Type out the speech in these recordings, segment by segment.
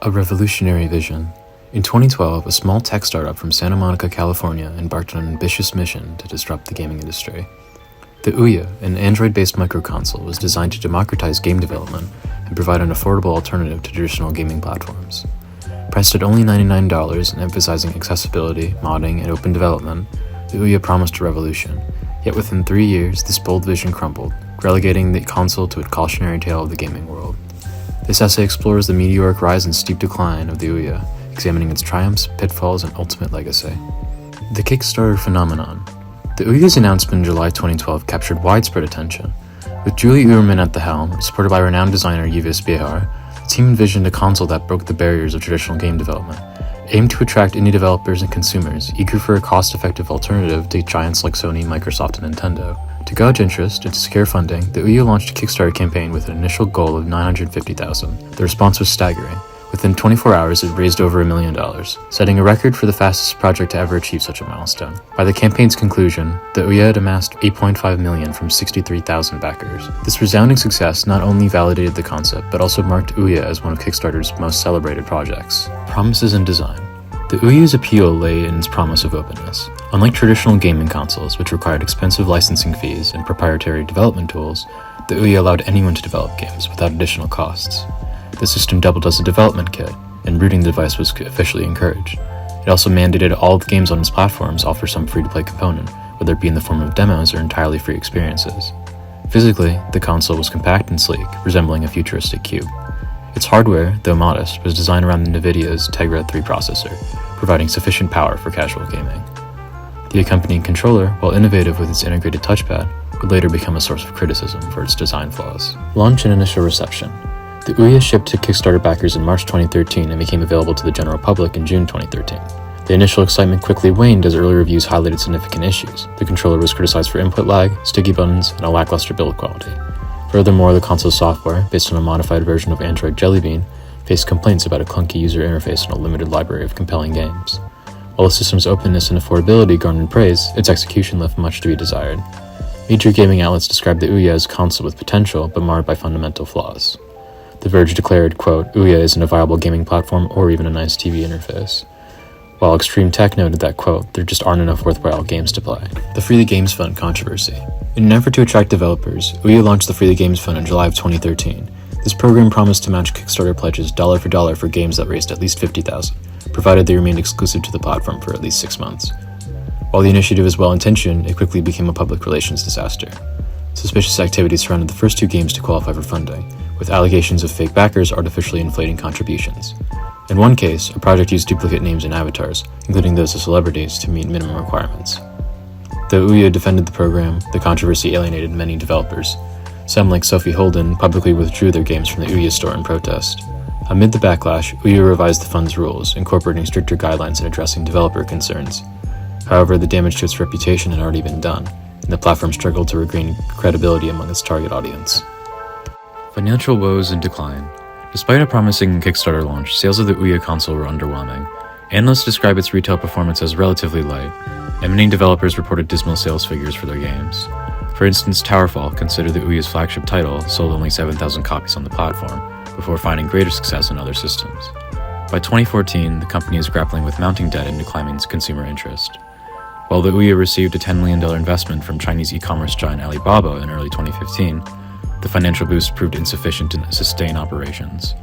A revolutionary vision. In 2012, a small tech startup from Santa Monica, California embarked on an ambitious mission to disrupt the gaming industry. The OUYA, an Android-based microconsole, was designed to democratize game development and provide an affordable alternative to traditional gaming platforms. Priced at only $99 and emphasizing accessibility, modding, and open development, the OUYA promised a revolution. Yet within 3 years, this bold vision crumbled, relegating the console to a cautionary tale of the gaming world. This essay explores the meteoric rise and steep decline of the OUYA, examining its triumphs, pitfalls, and ultimate legacy. The Kickstarter phenomenon. The OUYA's announcement in July 2012 captured widespread attention. With Julie Uhrman at the helm, supported by renowned designer Yves Behar, the team envisioned a console that broke the barriers of traditional game development, aimed to attract indie developers and consumers eager for a cost-effective alternative to giants like Sony, Microsoft, and Nintendo. To gauge interest and to secure funding, the OUYA launched a Kickstarter campaign with an initial goal of $950,000. The response was staggering. Within 24 hours, it raised over $1 million, setting a record for the fastest project to ever achieve such a milestone. By the campaign's conclusion, the OUYA had amassed $8.5 million from 63,000 backers. This resounding success not only validated the concept, but also marked OUYA as one of Kickstarter's most celebrated projects. Promises and design. The OUYA's appeal lay in its promise of openness. Unlike traditional gaming consoles, which required expensive licensing fees and proprietary development tools, the OUYA allowed anyone to develop games without additional costs. The system doubled as a development kit, and rooting the device was officially encouraged. It also mandated all of the games on its platforms offer some free-to-play component, whether it be in the form of demos or entirely free experiences. Physically, the console was compact and sleek, resembling a futuristic cube. Its hardware, though modest, was designed around NVIDIA's Tegra 3 processor, providing sufficient power for casual gaming. The accompanying controller, while innovative with its integrated touchpad, would later become a source of criticism for its design flaws. Launch and initial reception. The OUYA shipped to Kickstarter backers in March 2013 and became available to the general public in June 2013. The initial excitement quickly waned as early reviews highlighted significant issues. The controller was criticized for input lag, sticky buttons, and a lackluster build quality. Furthermore, the console's software, based on a modified version of Android Jelly Bean, faced complaints about a clunky user interface and a limited library of compelling games. While the system's openness and affordability garnered praise, its execution left much to be desired. Major gaming outlets described the OUYA as a console with potential, but marred by fundamental flaws. The Verge declared, quote, "OUYA isn't a viable gaming platform or even a nice TV interface." While Extreme Tech noted that, quote, "there just aren't enough worthwhile games to play." The Free the Games Fund controversy. In an effort to attract developers, OUYA launched the Free the Games Fund in July of 2013. This program promised to match Kickstarter pledges dollar for dollar for games that raised at least $50,000, provided they remained exclusive to the platform for at least 6 months. While the initiative is well-intentioned, it quickly became a public relations disaster. Suspicious activity surrounded the first 2 games to qualify for funding, with allegations of fake backers artificially inflating contributions. In one case, a project used duplicate names and avatars, including those of celebrities, to meet minimum requirements. Though OUYA defended the program, the controversy alienated many developers. Some, like Sophie Holden, publicly withdrew their games from the OUYA store in protest. Amid the backlash, OUYA revised the fund's rules, incorporating stricter guidelines and addressing developer concerns. However, the damage to its reputation had already been done, and the platform struggled to regain credibility among its target audience. Financial woes and decline. Despite a promising Kickstarter launch, sales of the OUYA console were underwhelming. Analysts describe its retail performance as relatively light, and many developers reported dismal sales figures for their games. For instance, Towerfall, considered the OUYA's flagship title, sold only 7,000 copies on the platform, before finding greater success on other systems. By 2014, the company is grappling with mounting debt and declining consumer interest. While the OUYA received a $10 million investment from Chinese e-commerce giant Alibaba in early 2015, the financial boost proved insufficient to sustain operations.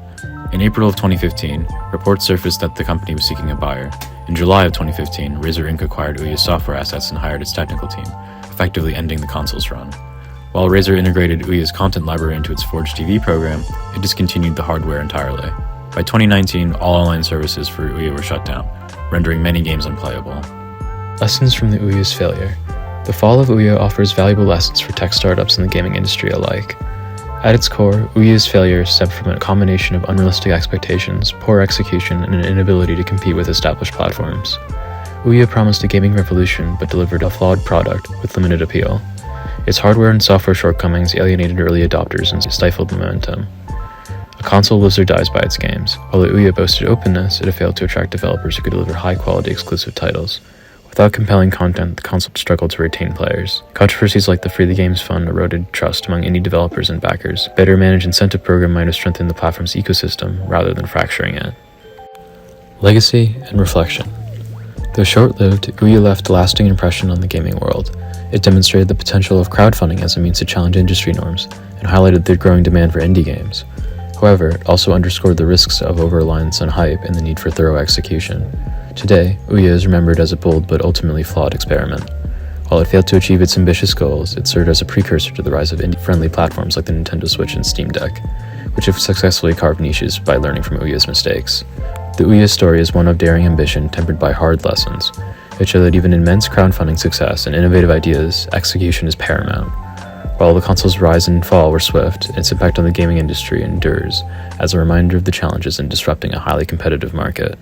In April of 2015, reports surfaced that the company was seeking a buyer. In July of 2015, Razer Inc. acquired OUYA's software assets and hired its technical team, effectively ending the console's run. While Razer integrated OUYA's content library into its Forge TV program, it discontinued the hardware entirely. By 2019, all online services for OUYA were shut down, rendering many games unplayable. Lessons from the OUYA's failure. The fall of OUYA offers valuable lessons for tech startups and the gaming industry alike. At its core, OUYA's failure stemmed from a combination of unrealistic expectations, poor execution, and an inability to compete with established platforms. OUYA promised a gaming revolution but delivered a flawed product with limited appeal. Its hardware and software shortcomings alienated early adopters and stifled momentum. A console lives or dies by its games. While the OUYA boasted openness, it had failed to attract developers who could deliver high-quality exclusive titles. Without compelling content, the console struggled to retain players. Controversies like the Free the Games Fund eroded trust among indie developers and backers. A better managed incentive program might have strengthened the platform's ecosystem rather than fracturing it. Legacy and reflection. Though short-lived, OUYA left a lasting impression on the gaming world. It demonstrated the potential of crowdfunding as a means to challenge industry norms and highlighted the growing demand for indie games. However, it also underscored the risks of over-reliance on hype and the need for thorough execution. Today, OUYA is remembered as a bold but ultimately flawed experiment. While it failed to achieve its ambitious goals, it served as a precursor to the rise of indie-friendly platforms like the Nintendo Switch and Steam Deck, which have successfully carved niches by learning from OUYA's mistakes. The OUYA story is one of daring ambition tempered by hard lessons. It showed that even immense crowdfunding success and innovative ideas, execution is paramount. While the console's rise and fall were swift, its impact on the gaming industry endures as a reminder of the challenges in disrupting a highly competitive market.